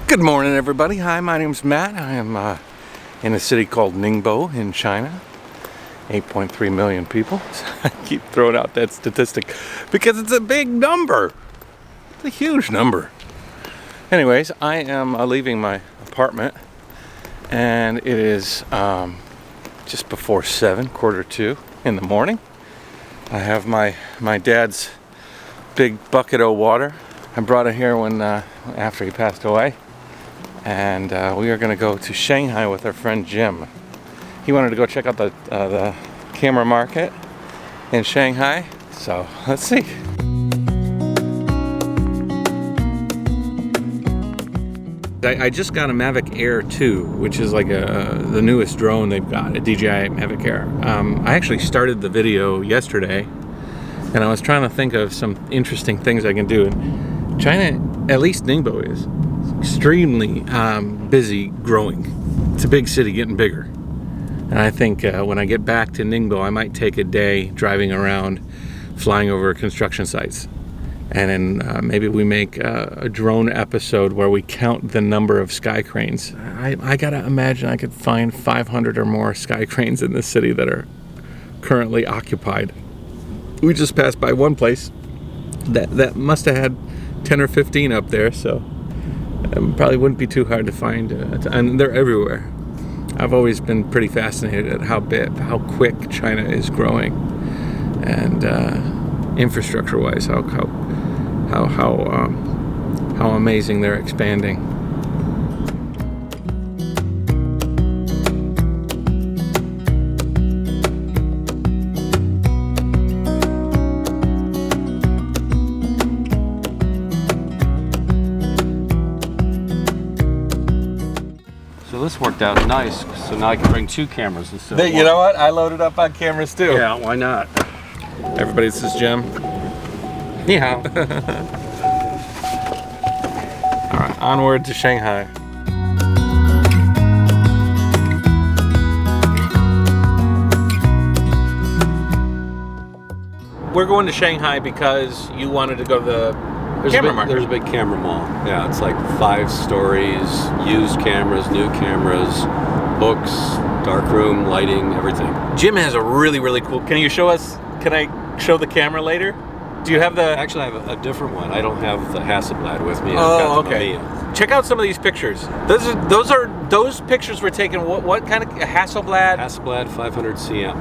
Good morning, everybody. Hi, my name's Matt. I am in a city called Ningbo in China. 8.3 million people. I keep throwing out that statistic because it's a big number. It's a huge number. Anyways, I am leaving my apartment, and it is just before 7, quarter 2 in the morning. I have my dad's big bucket of water. I brought it here when after he passed away. And we are going to go to Shanghai with our friend Jim. He wanted to go check out the camera market in Shanghai. So let's see. I just got a Mavic Air 2, which is like the newest drone they've got, a DJI Mavic Air. I actually started the video yesterday, and I was trying to think of some interesting things I can do. And China, at least Ningbo is extremely busy growing. It's a big city getting bigger, and I think when I get back to Ningbo, I might take a day driving around, flying over construction sites, and then maybe we make a drone episode where we count the number of sky cranes. I gotta imagine I could find 500 or more sky cranes in this city that are currently occupied. We just passed by one place that must have had 10 or 15 up there, so probably wouldn't be too hard to find, and they're everywhere. I've always been pretty fascinated at how quick China is growing, and infrastructure-wise, how amazing they're expanding. This worked out nice, so now I can bring 2 cameras instead of 1. You know what? I loaded up on cameras too. Yeah, why not? Everybody, this is Jim. Ni hao. All right, onward to Shanghai. We're going to Shanghai because you wanted to go to the camera market. There's a big camera mall. Yeah, it's like 5 stories, used cameras, new cameras, books, darkroom, lighting, everything. Jim has a really cool. Can you show us? Can I show the camera later? Do you have the? Actually, I have a different one. I don't have the Hasselblad with me. Oh, okay. Check out some of these pictures. Those pictures were taken. What kind of Hasselblad? Hasselblad 500 cm,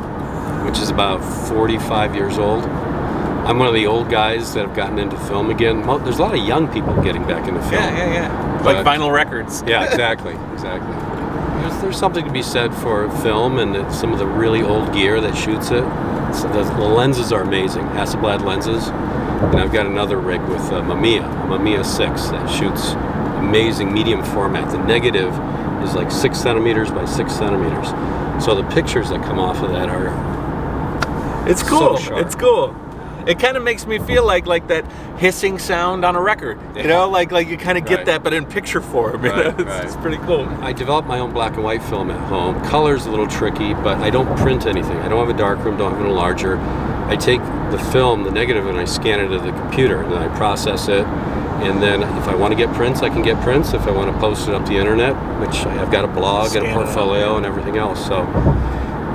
which is about 45 years old. I'm one of the old guys that have gotten into film again. Well, there's a lot of young people getting back into film. Yeah. Like vinyl records. Yeah, exactly. There's something to be said for film and some of the really old gear that shoots it. So the lenses are amazing, Hasselblad lenses. And I've got another rig with a Mamiya 6 that shoots amazing medium format. The negative is like 6 centimeters by 6 centimeters. So the pictures that come off of that are It's cool. So sharp. It's cool. It kind of makes me feel like that hissing sound on a record. You know, like you kind of get that, but in picture form. It's pretty cool. I developed my own black and white film at home. Color's a little tricky, but I don't print anything. I don't have a darkroom, don't have an enlarger. I take the film, the negative, and I scan it to the computer, and then I process it. And then if I want to get prints, I can get prints. If I want to post it up the internet, which I've got a blog and a portfolio and everything else. So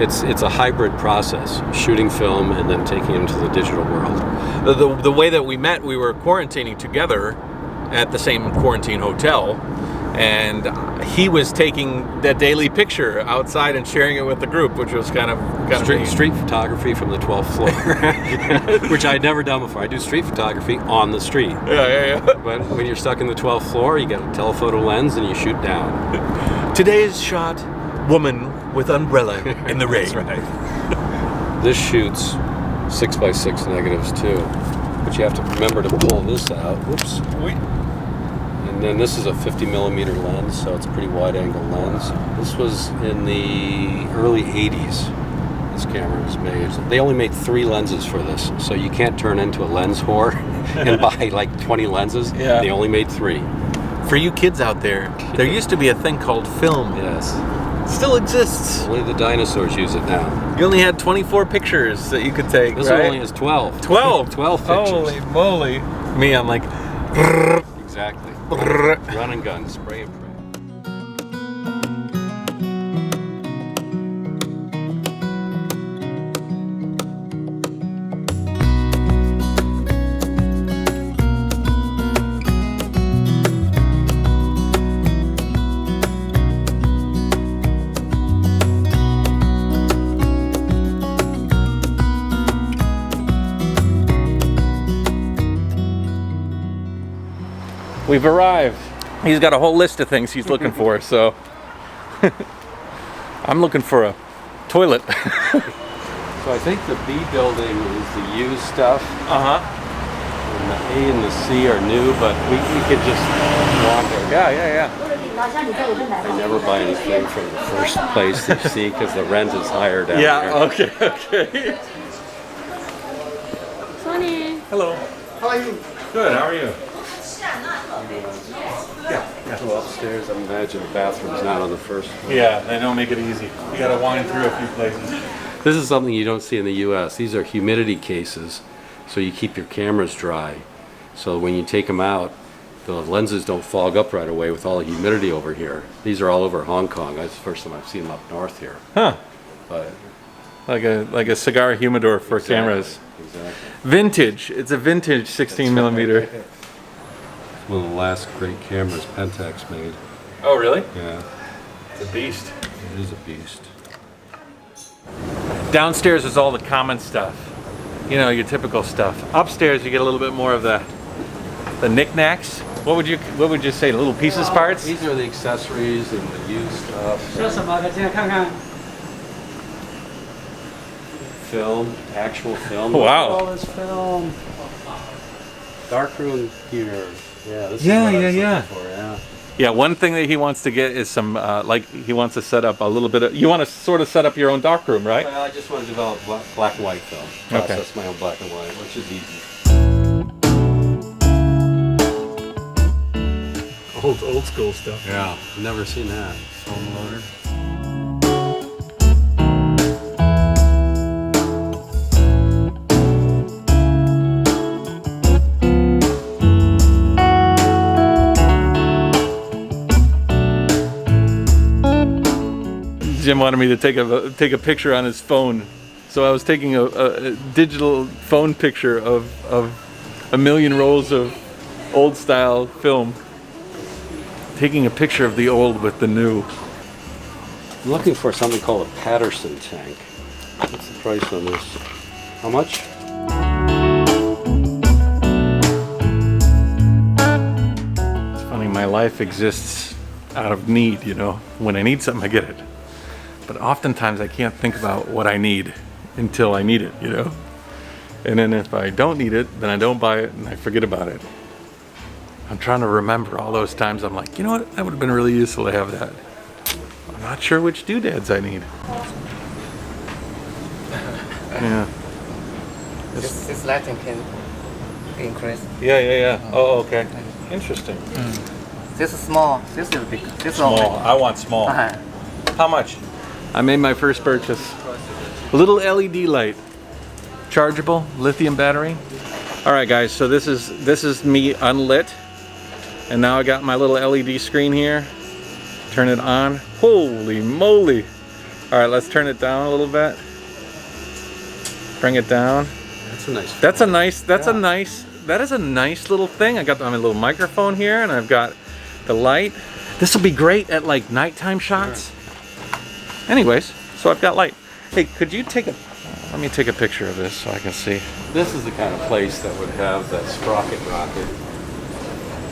it's a hybrid process, shooting film and then taking it into the digital world. The way that we met, we were quarantining together at the same quarantine hotel, and he was taking that daily picture outside and sharing it with the group, which was kind of street photography from the 12th floor, which I'd never done before. I do street photography on the street. Yeah. But when you're stuck in the 12th floor, you get a telephoto lens and you shoot down. Today's shot: woman with umbrella in the rain. That's right. This shoots 6x6 negatives too, but you have to remember to pull this out. Whoops. And then this is a 50mm lens, so it's a pretty wide angle lens. This was in the early 80s. This camera was made. They only made 3 lenses for this, so you can't turn into a lens whore and buy like 20 lenses. Yeah. They only made 3. For you kids out there, there used to be a thing called film. Yes. Still exists. Only the dinosaurs use it now. You only had 24 pictures that you could take, This right? one only has 12. 12? 12 pictures. Holy moly. Me, I'm like... Exactly. exactly. Run and gun, spray and pray. We've arrived. He's got a whole list of things he's looking for, so I'm looking for a toilet. So I think the B building is the used stuff. And the A and the C are new, but we could just wander. Yeah. I never buy anything from the first place they see because the rent is higher down there. Okay. Sonny. Hello. How are you? Good, how are you? Go upstairs, I imagine the bathroom's not on the first floor. Yeah, they don't make it easy. You gotta wind through a few places. This is something you don't see in the US. These are humidity cases, so you keep your cameras dry. So when you take them out, the lenses don't fog up right away with all the humidity over here. These are all over Hong Kong. That's the first time I've seen them up north here. Huh. But Like a cigar humidor for cameras. Exactly. Vintage. It's a vintage 16 millimeter. One of the last great cameras Pentax made. Oh, really? Yeah, It's a beast. it is a beast. Downstairs is all the common stuff. You know, your typical stuff. Upstairs you get a little bit more of the knickknacks. What would you say? Little pieces, parts? These are the accessories and the used stuff. 说什么？再看看。 Film, actual film. Wow. All this film. Darkroom here. Yeah, this Yeah, is what I was yeah. looking for, yeah. Yeah, one thing that he wants to get is some, like he wants to set up a little bit of, you want to sort of set up your own darkroom, right? Well, I just want to develop black and white film. Okay. Process my own black and white, which is easy. Old school stuff. Yeah, never seen that. Film loader. Jim wanted me to take a picture on his phone, so I was taking a digital phone picture of a million rolls of old style film. Taking a picture of the old with the new. I'm looking for something called a Patterson tank. What's the price on this? How much? It's funny, my life exists out of need, you know. When I need something, I get it. But oftentimes I can't think about what I need until I need it, you know. And then if I don't need it, then I don't buy it and I forget about it. I'm trying to remember all those times I'm like, you know what, that would have been really useful to have that. I'm not sure which doodads I need. Yeah. This lighting can increase. Yeah. Oh, okay. Interesting. This is small. This is big. This is Small. I want small. How much? I made my first purchase. A little LED light. Chargeable lithium battery. All right, guys. So this is me unlit, and now I got my little LED screen here. Turn it on. Holy moly! All right, let's turn it down a little bit. Bring it down. That's a nice. That is a nice little thing. I got my little microphone here, and I've got the light. This will be great at like nighttime shots. Sure. Anyways, so I've got light. Hey, could you let me take a picture of this so I can see. This is the kind of place that would have that sprocket rocket.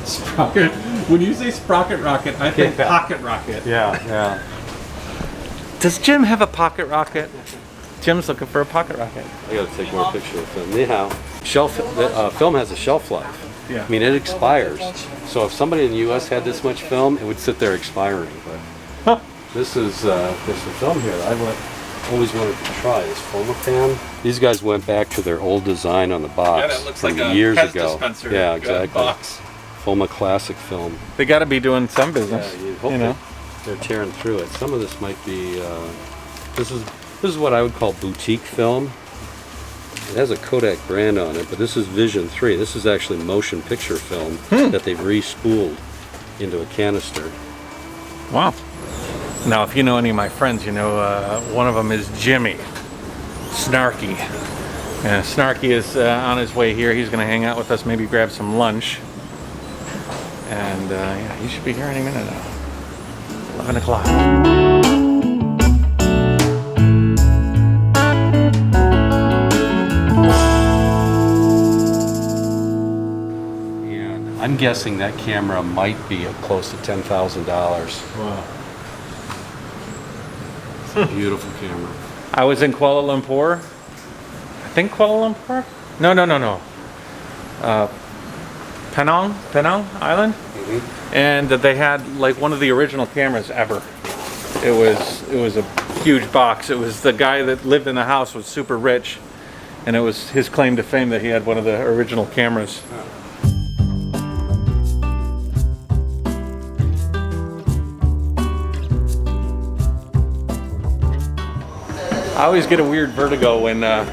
Sprocket? When you say sprocket rocket, I think pocket rocket. Yeah. Does Jim have a pocket rocket? Jim's looking for a pocket rocket. I gotta take more pictures of film. Anyhow, film has a shelf life. Yeah. I mean, it expires. So if somebody in the U.S. had this much film, it would sit there expiring. But this is there's some film here that I always wanted to try. Is Fomafan. These guys went back to their old design on the box. Yeah, that looks from like a years Pez ago. dispenser. Yeah, exactly. Box. Foma classic film. They got to be doing some business. Yeah, you hope you know. they're tearing through it. Some of this might be. This is what I would call boutique film. It has a Kodak brand on it, but this is Vision 3. This is actually motion picture film that they've re-spooled into a canister. Wow. Now, if you know any of my friends, you know one of them is Jimmy Snarky. And Snarky is on his way here. He's going to hang out with us, maybe grab some lunch. And yeah, he should be here any minute now. 11 o'clock. And I'm guessing that camera might be close to $10,000. Wow. It's a beautiful camera. I was in Kuala Lumpur. I think Kuala Lumpur? No. Penang Island. And they had like one of the original cameras ever. It was a huge box. It was the guy that lived in the house was super rich, and it was his claim to fame that he had one of the original cameras. I always get a weird vertigo when the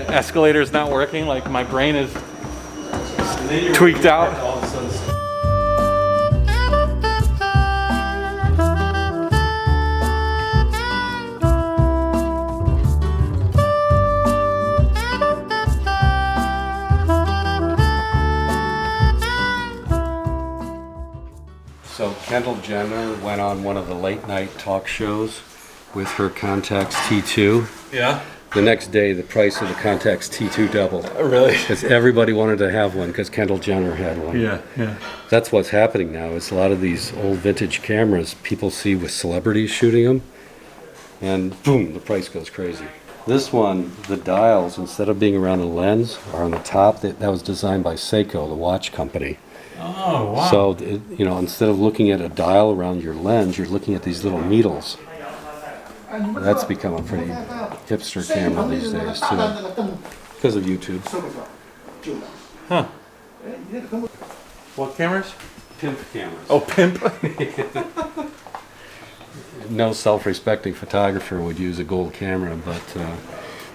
escalator's not working. Like my brain is tweaked out. So Kendall Jenner went on one of the late night talk shows with her Contax T2. Yeah. The next day, the price of the Contax T2 doubled. Oh, really? Because everybody wanted to have one because Kendall Jenner had one. Yeah. That's what's happening now. Is a lot of these old vintage cameras people see with celebrities shooting them, and boom, the price goes crazy. This one, the dials, instead of being around a lens, are on the top. That was designed by Seiko, the watch company. Oh, wow. So, you know, instead of looking at a dial around your lens, you're looking at these little needles. That's become a pretty hipster camera these days, too, because of YouTube. Huh. What cameras? Pimp cameras. Oh, pimp. No self-respecting photographer would use a gold camera, but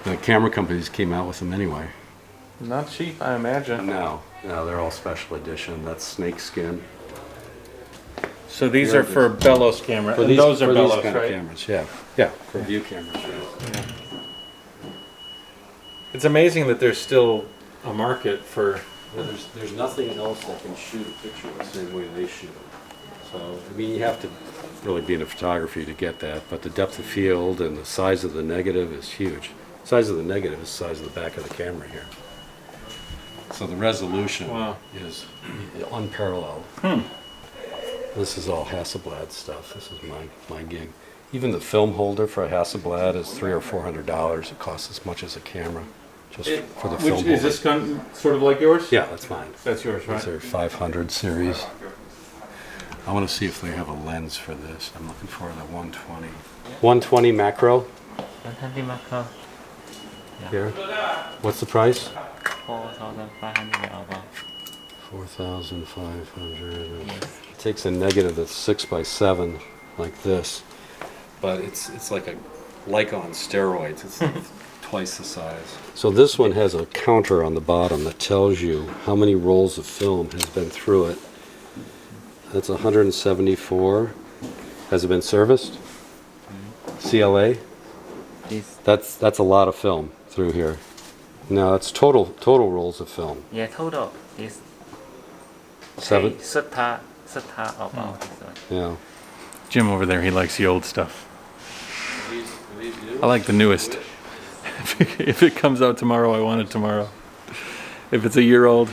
the camera companies came out with them anyway. Not cheap, I imagine. No, they're all special edition. That's snake skin. So these are for bellows camera. And those are bellows, kind right? of cameras, yeah, for view cameras. Yeah. It's amazing that there's still a market for. Well, there's nothing else that can shoot a picture the same way they shoot it. So I mean, you have to really be into photography to get that. But the depth of field and the size of the negative is huge. The size of the negative is the size of the back of the camera here. So the resolution is unparalleled. This is all Hasselblad stuff. This is my gig. Even the film holder for a Hasselblad is $300 or $400. It costs as much as a camera, just for the film holder. Is this sort of like yours? Yeah, that's mine. That's yours, right? These are 500 series. I want to see if they have a lens for this. I'm looking for the 120. 120 macro. 120 macro. Here. What's the price? 4,500 about. 4,500. It takes a negative that's 6x7 like this, but it's like a Leica on steroids. It's like twice the size. So this one has a counter on the bottom that tells you how many rolls of film has been through it. That's 174. Has it been serviced? CLA? That's a lot of film through here. Now that's total rolls of film. Yeah, total is 7. Sutta about this one. Yeah. Jim over there, he likes the old stuff. I like the newest. If it comes out tomorrow, I want it tomorrow. If it's a year old,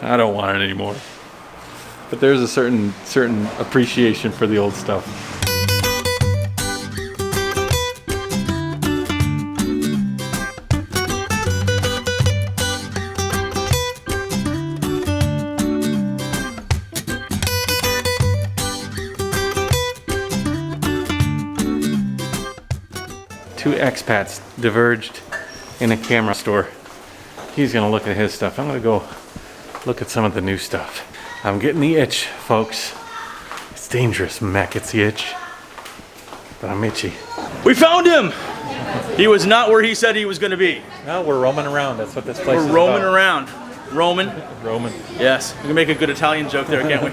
I don't want it anymore. But there's a certain appreciation for the old stuff. Two expats diverged in a camera store. He's gonna look at his stuff. I'm gonna go look at some of the new stuff. I'm getting the itch, folks. It's dangerous, Mac gets the itch. But I'm itchy. We found him! He was not where he said he was going to be. Well, we're roaming around. That's what this place is We're roaming about. around. Roman. Roaming. Yes, we can make a good Italian joke there, can't we?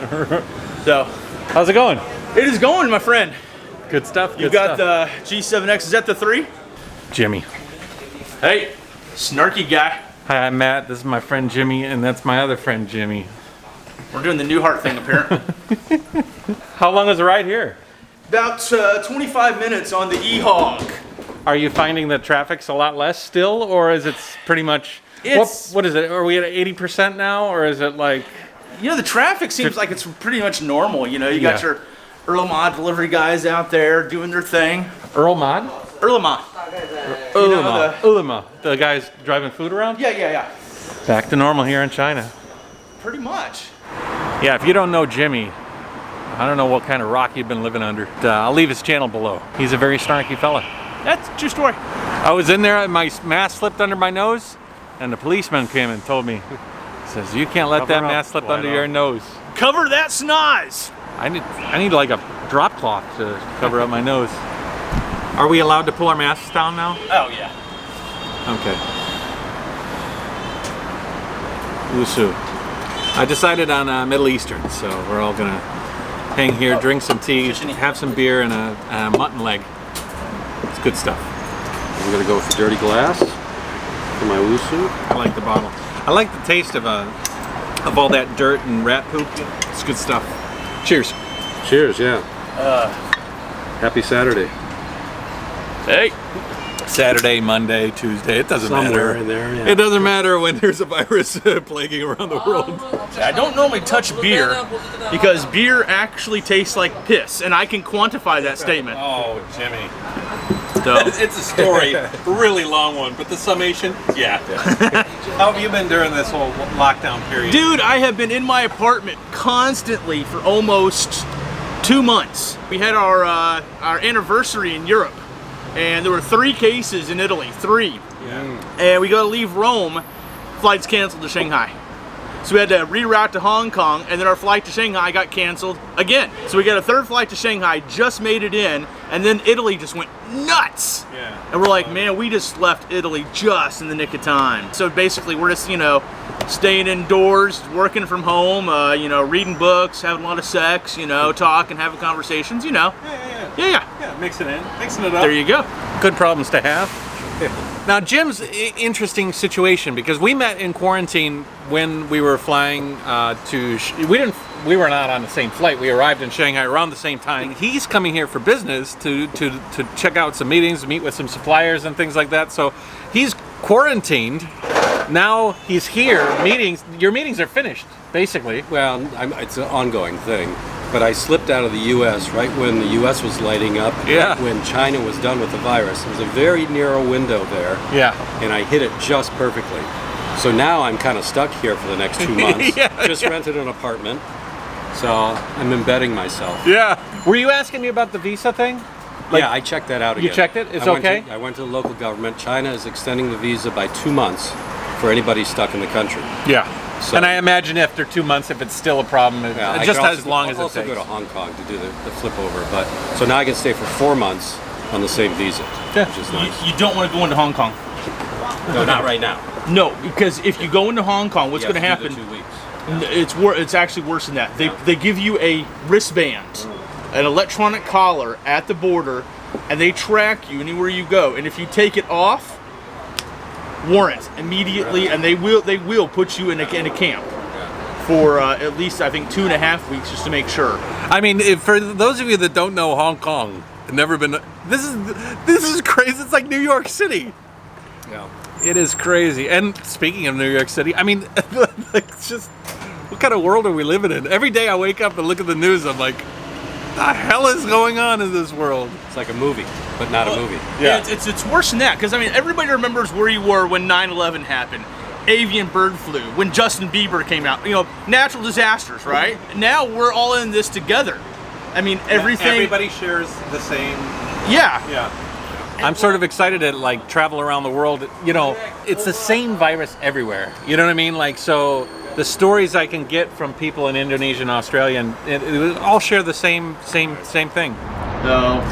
So, how's it going? it is going, my friend. Good stuff. You've got the G7X. Is that the 3? Jimmy. Hey, Snarky Guy. Hi, I'm Matt. This is my friend Jimmy, and that's my other friend Jimmy. We're doing the Newhart thing, apparently. How long is the ride here? About 25 minutes on the E-Hog. Are you finding that traffic's a lot less still, or is it pretty much? It's- What is it? Are we at 80% now, or is it like? You know, the traffic seems like it's pretty much normal. You know, you got Yeah. your Earl Mod delivery guys out there doing their thing. Earl Mod? Earl Mod. Ulama. Ulama. The guys driving food around? Yeah. Back to normal here in China. Pretty much. Yeah, if you don't know Jimmy, I don't know what kind of rock you've been living under. I'll leave his channel below. He's a very snarky fella. That's a true story. I was in there and my mask slipped under my nose, and the policeman came and told me, says, you can't let that mask slip under your nose. Cover that snoz. I need like a drop cloth to cover up my nose. Are we allowed to pull our masks down now? Oh, yeah. Okay. Wusu. I decided on Middle Eastern, so we're all gonna hang here, drink some tea, have some beer, and a mutton leg. It's good stuff. I'm gonna go for dirty glass for my wusu. I like the bottle. I like the taste of all that dirt and rat poop. It's good stuff. Cheers. Cheers, yeah. Happy Saturday. Hey. Saturday, Monday, Tuesday, it doesn't Somewhere matter. in there, yeah. It doesn't matter when there's a virus plaguing around the world. I don't normally touch beer because beer actually tastes like piss, and I can quantify that statement. Oh, Jimmy. So, It's a story, a really long one, but the summation, yeah. How have you been during this whole lockdown period? dude, I have been in my apartment constantly for almost 2 months. We had our anniversary in Europe, and there were 3 cases in Italy, 3. Yeah. And we got to leave Rome, flights canceled to Shanghai. So we had to reroute to Hong Kong, and then our flight to Shanghai got canceled again. So we got a 3rd flight to Shanghai, just made it in, and then Italy just went nuts. Yeah. And we're like, man, we just left Italy just in the nick of time. So basically we're just, staying indoors, working from home, reading books, having a lot of sex, talking, having conversations, Yeah. Yeah, mixing it up. There you go. Good problems to have. Now, Jim's interesting situation because we met in quarantine when we were flying we were not on the same flight. We arrived in Shanghai around the same time. He's coming here for business to check out some meetings, meet with some suppliers and things like that. So he's quarantined. Now he's here. Your meetings are finished, basically. Well, it's an ongoing thing. But I slipped out of the U.S. right when the U.S. was lighting up. Yeah. Right when China was done with the virus. It was a very narrow window there. Yeah. And I hit it just perfectly. So now I'm kind of stuck here for the next 2 months. Just rented an apartment. So I'm embedding myself. Yeah. Were you asking me about the visa thing? Yeah, I checked that out again. You checked it? It's I went okay? I went to the local government. China is extending the visa by 2 months for anybody stuck in the country. Yeah. So- And I imagine after 2 months, if it's still a problem, Yeah, I just could as long as it also takes. go to Hong Kong to do the flip over. But so now I can stay for 4 months on the same visa, Yeah. which is nice. You don't want to go into Hong Kong. No, not right now. No, because if you go into Hong Kong, what's You going to have do happen? the 2 weeks. It's actually worse than that. They give you a wristband, an electronic collar at the border, and they track you anywhere you go. And if you take it off, warrant immediately, and they will put you in a camp for at least I think 2.5 weeks just to make sure. I mean, for those of you that don't know Hong Kong, never been. This is crazy. It's like New York City. Yeah. It is crazy. And speaking of New York City, I mean, it's just what kind of world are we living in? Every day I wake up and look at the news, I'm like, the hell is going on in this world? It's like a movie, but not a movie. Yeah. It's worse than that, because I mean everybody remembers where you were when 9/11 happened. Avian bird flu, when Justin Bieber came out, natural disasters, right? Now we're all in this together. I mean, everything. Everybody shares the same. Yeah. Yeah. I'm sort of excited to like travel around the world. It's the same virus everywhere. You know what I mean? Like, so the stories I can get from people in Indonesia and Australia, and it all share the same thing. So.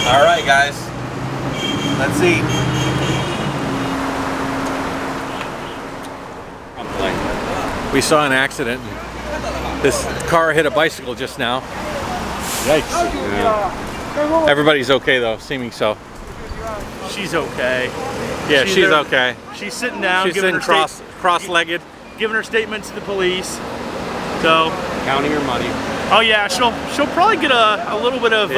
All right, guys. Let's eat. We saw an accident. This car hit a bicycle just now. Yikes. Yeah. Everybody's okay though, seeming so. She's okay. Yeah, she's okay. She's sitting down. She's sitting cross-legged. Giving her statement to the police. So. Counting her money. Oh yeah, she'll probably get a little bit of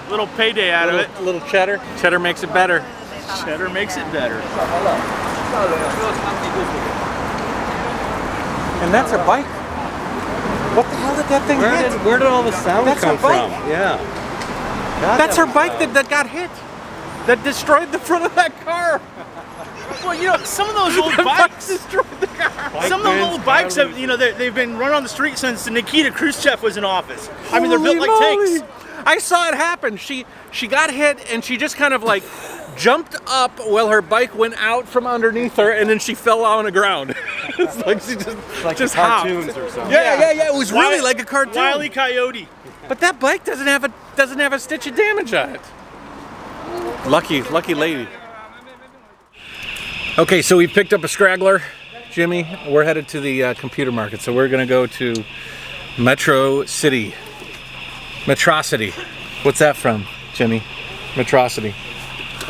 little payday out of it. A little cheddar. Cheddar makes it better. Cheddar makes it better. And that's her bike. What the hell did that thing hit? Where did all the sound come from? Yeah. That's her bike that got hit. That destroyed the front of that car. Well, you know, some of those old bikes destroyed the car. Some of those old bikes have, you know, they've been run on the street since Nikita Khrushchev was in office. I mean, they're built like tanks. I saw it happen. She got hit and she just kind of like jumped up while her bike went out from underneath her, and then she fell on the ground. It's like she just hopped. Cartoons or something. Yeah. It was really like a cartoon. Wile E. Coyote. But that bike doesn't have a stitch of damage on it. Lucky lady. Okay, so we picked up a scraggler, Jimmy. We're headed to the computer market, so we're gonna go to Metro City. Metrocity. What's that from, Jimmy? Metrocity.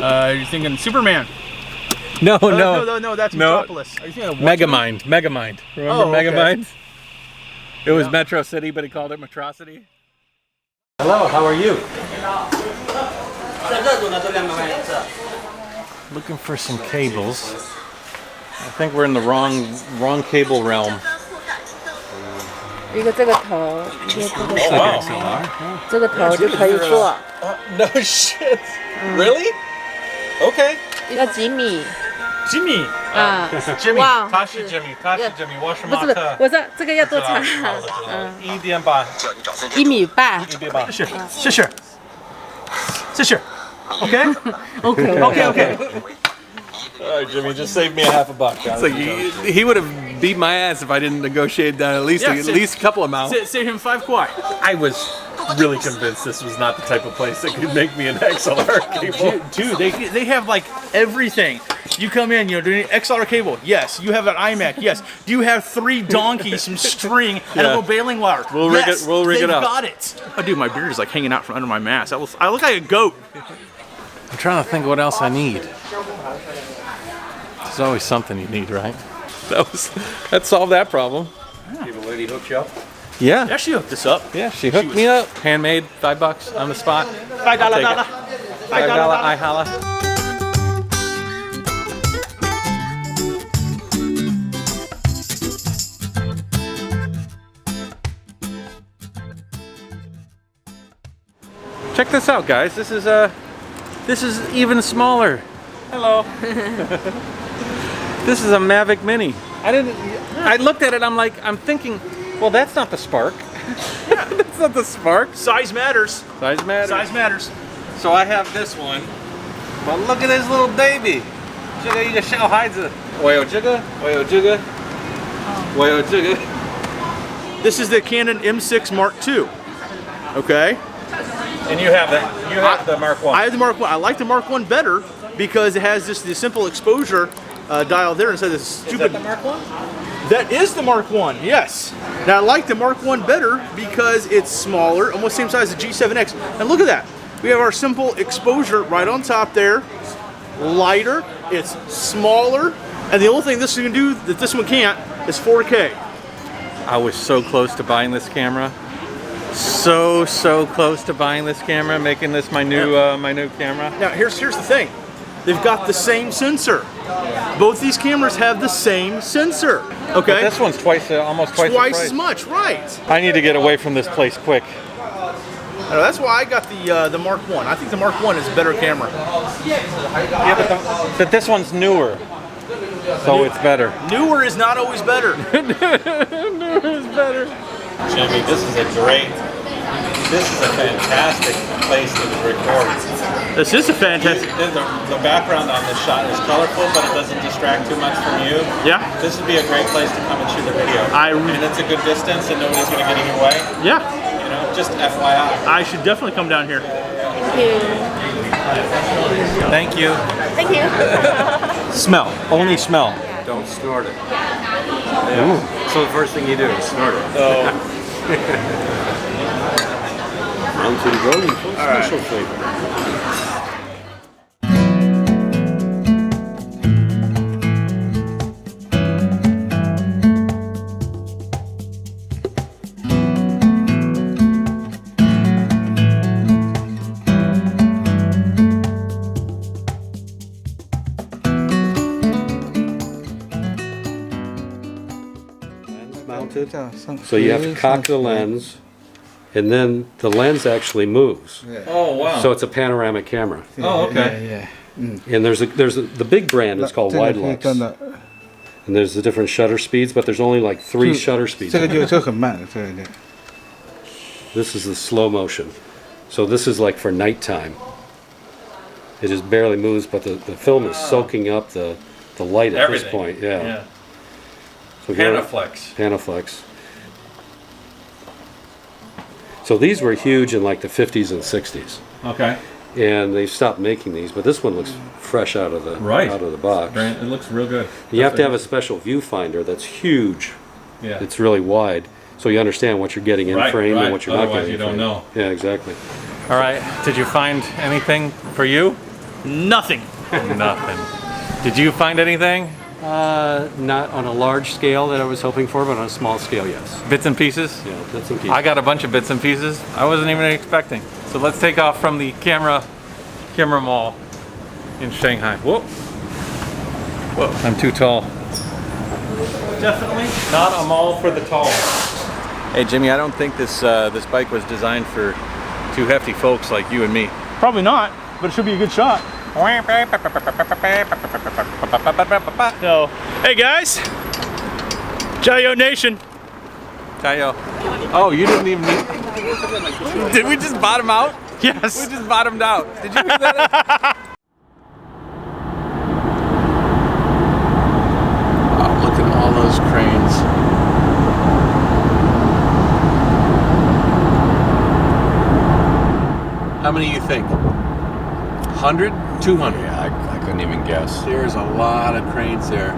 You're thinking Superman? No, that's Metropolis. Are you thinking of Megamind. Remember Megamind? It was Metro City, but he called it Metrocity. Hello, how are you? Looking for some cables. I think we're in the wrong cable realm. 一个这个头，一个这个头， Wow. 这个头就可以做。 No shit. Really? Okay. 要几米？ Jimmy. 啊 Jimmy. 哇 Tashi Jimmy. 我是不是，我说这个要多长？ 1.8。 1米半。 谢谢。Okay. OK。 All right, Jimmy, just save me $50. It's like he would have beat my ass if I didn't negotiate down at least a couple amounts. Save him 5 kwai. I was really convinced this was not the type of place that could make me an XLR cable. Dude, they have like everything. You come in, you know, do you need an XLR cable? Yes. You have an iMac? Yes. Do you have 3 donkeys, some string, and a little baling wire? We'll rig it up. They've got it. Oh, dude, my beard is like hanging out from under my mask. I look like a goat. I'm trying to think what else I need. There's always something you need, right? That solved that problem. Did the lady hook you up? Yeah. Yeah, she hooked us up. Yeah, she hooked me up. Handmade, $5 on the spot. $5 I holla. Check this out, guys. This is even smaller. Hello. This is a Mavic Mini. I looked at it, I'm thinking, well, that's not the Spark. That's not the Spark. Size matters. Size matters. Size matters. So I have this one. But look at this little baby. This is the Canon M6 Mark II. Okay. And you have that. You have the Mark 1. I have the Mark 1. I like the Mark 1 better because it has just the simple exposure dial there instead of this stupid. Is that the Mark 1? That is the Mark 1, yes. Now I like the Mark 1 better because it's smaller, almost the same size as the G7X. And look at that. We have our simple exposure right on top there. Lighter, it's smaller, and the only thing this can do that this one can't is 4K. I was so close to buying this camera. So close to buying this camera, making this my new camera. Now here's the thing. They've got the same sensor. Both these cameras have the same sensor. Okay. But this one's almost twice the Twice price. as much, right? I need to get away from this place quick. That's why I got the Mark 1. I think the Mark 1 is a better camera. Yeah, but this one's newer, so it's better. Newer is not always better. Newer is better. Jimmy, this is a fantastic place to record. This is a fantastic. The background on this shot is colorful, but it doesn't distract too much from you. Yeah. This would be a great place to come and shoot a video. And it's a good distance, and nobody's going to get in your way. Yeah. You know, just FYI. I should definitely come down here. you. Thank you. Thank you. Smell. Only smell. Don't snort it. Yeah. So the first thing you do is snort it. Mountain Golden full special flavor. Mounted. So you have to cock the lens, and then the lens actually moves. Oh wow. So it's a panoramic camera. Oh okay. And there's the big brand is called Wide Lux. And there's the different shutter speeds, but there's only like 3 shutter speeds. 这个很慢，对对。 This is the slow motion. So this is like for nighttime. It just barely moves, but the film is soaking up the light at this point. Yeah. So Panaflex. Panaflex. So these were huge in like the 50s and 60s. Okay. And they stopped making these, but this one looks fresh out of the box. It looks real good. You have to have a special viewfinder that's huge. Yeah. It's really wide, so you understand what you're getting in frame and what you're not Otherwise getting. you don't know. Yeah, exactly. All right. Did you find anything for you? Nothing. Nothing. Did you find anything? Not on a large scale that I was hoping for, but on a small scale, yes. Bits and pieces? Yeah, bits and pieces. I got a bunch of bits and pieces I wasn't even expecting. So let's take off from the camera mall in Shanghai. Whoa. Whoa, I'm too tall. Definitely not a mall for the tall. Hey Jimmy, I don't think this this bike was designed for two hefty folks like you and me. Probably not, but it should be a good shot. So, hey guys, Jayoe Nation. Jayoe. Oh, you didn't even need... Did we just bottom out? Yes. We just bottomed out. Did you hear that? Oh, look at all those cranes. How many you think? 100? 200? Yeah, I couldn't even guess. There's a lot of cranes there.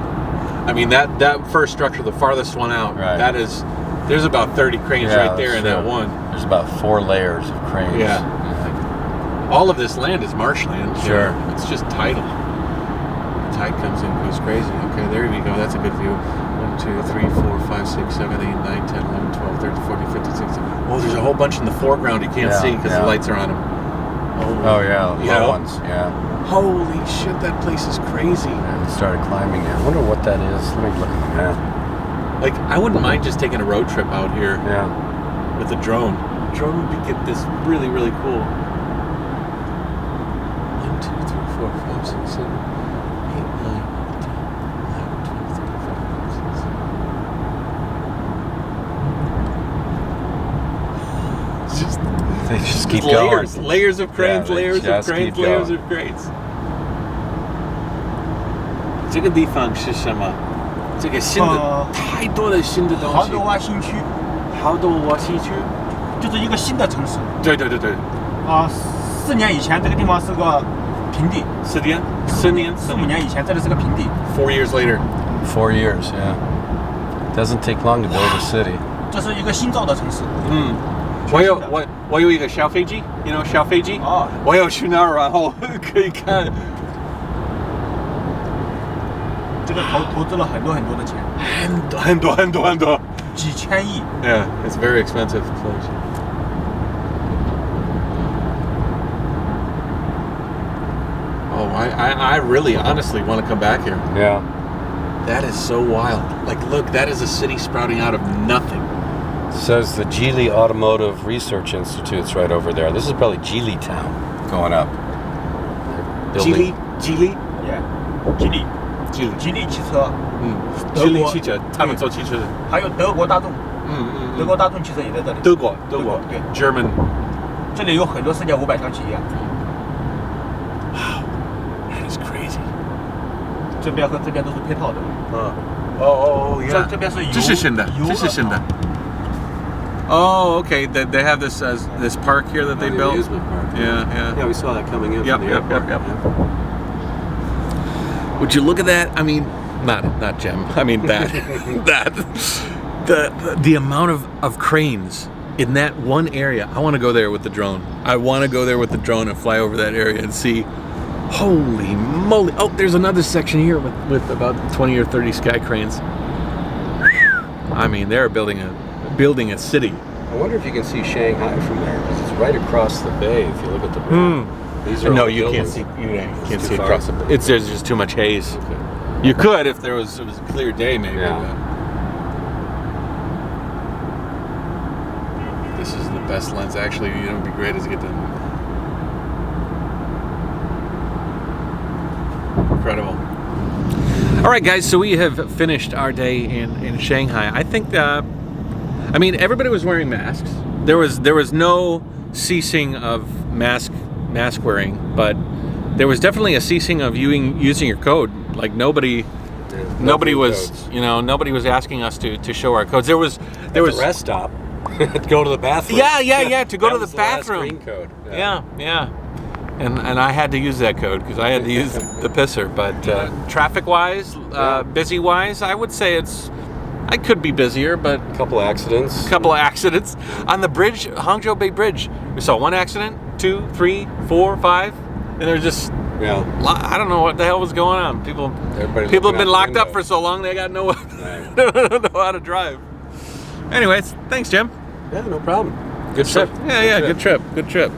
I mean, that first structure, the farthest one out, Right. that is, there's about 30 cranes right there in that one. There's about 4 layers of cranes. Yeah. All of this land is marshland. Sure. It's just tidal. The tide comes in, goes crazy. Okay, there we go. That's a good view. 1, 2, 3, 4, 5, 6, 7, 8, 9, 10, 11, 12, 13, 14, 15, 16. Oh, there's a whole bunch in the foreground you can't see because the lights are on them. Oh yeah, You know? low ones. Yeah. Holy shit, that place is crazy. And started climbing it. I wonder what that is. Let me look at the map. Like, I wouldn't mind just taking a road trip out here Yeah. with a drone. A drone would be get this really, really cool. 1, 2, 3, 4, 5, 6, 7, 8, 9, 10, 11, 12, 13, 14, 15, 16. It's just They just keep layers, going. layers of cranes, Yeah, they layers of just cranes, keep layers going. of cranes. 这个地方是什么？这个新的太多的新的东西。豪德华新区豪德华新区。就是一个新的城市对对对对。啊。4年以前这个地方是个平地4年，4年，4、5年以前这里是个平地。 4 years later. 4 years, yeah. Doesn't take long to build a city. 这是一个新造的城市。嗯。我有一个小飞机 ，you know 小飞机。哦。我要去那儿，然后可以看。这个投资了很多很多的钱。很多。几千亿。Yeah, it's very expensive place. Oh, I really honestly want to come back here. Yeah. That is so wild. Like, look, that is a city sprouting out of nothing. It says the Geely Automotive Research Institute's right over there. This is probably Geely Town going up. Geely? Yeah. 吉利汽车。吉利汽车，他们做汽车的。还有德国大众。德国大众汽车也在这里。德国，对。German。这里有很多世界500强企业。Wow, that is crazy. 这边和这边都是配套的。哦，这边是油。这是新的。Oh, okay. They have this park here that they The built. amusement park. Yeah. We saw that coming in Yep, from the yep, airport. yep, yep. Would you look at that? I mean, not Jim. I mean that the amount of cranes in that one area. I want to go there with the drone. I want to go there with the drone and fly over that area and see. Holy moly! Oh, there's another section here with about 20 or 30 sky cranes. I mean, they're building a city. I wonder if you can see Shanghai from there, because it's right across the bay. If you look at the map, these are No, all you can't buildings. see. You can't too see far? across the. There's just too much haze. Okay. You could if it was a clear day, maybe. Yeah. But this is the best lens. Actually, you know, it'd be great is to get the incredible. All right, guys. So we have finished our day in Shanghai. I think. I mean, everybody was wearing masks. There was no ceasing of mask wearing, but there was definitely a ceasing of using your code. Like nobody was, codes. nobody was asking us to show our codes. There was The rest stop. To go to the bathroom. Yeah, to go That to was the last bathroom. green code. Yeah. And I had to use that code because I had to use the pisser. But traffic-wise, busy-wise, I would say I could be busier, but A couple accidents. a couple of accidents on the bridge, Hangzhou Bay Bridge. We saw one accident, 2, 3, 4, 5, and there's just Yeah. I don't know what the hell was going on. People Everybody have looking been out locked the up for window. so long they got no Right. don't know how to drive. Anyways, thanks, Jim. Yeah, no problem. Good So, trip. yeah, good trip.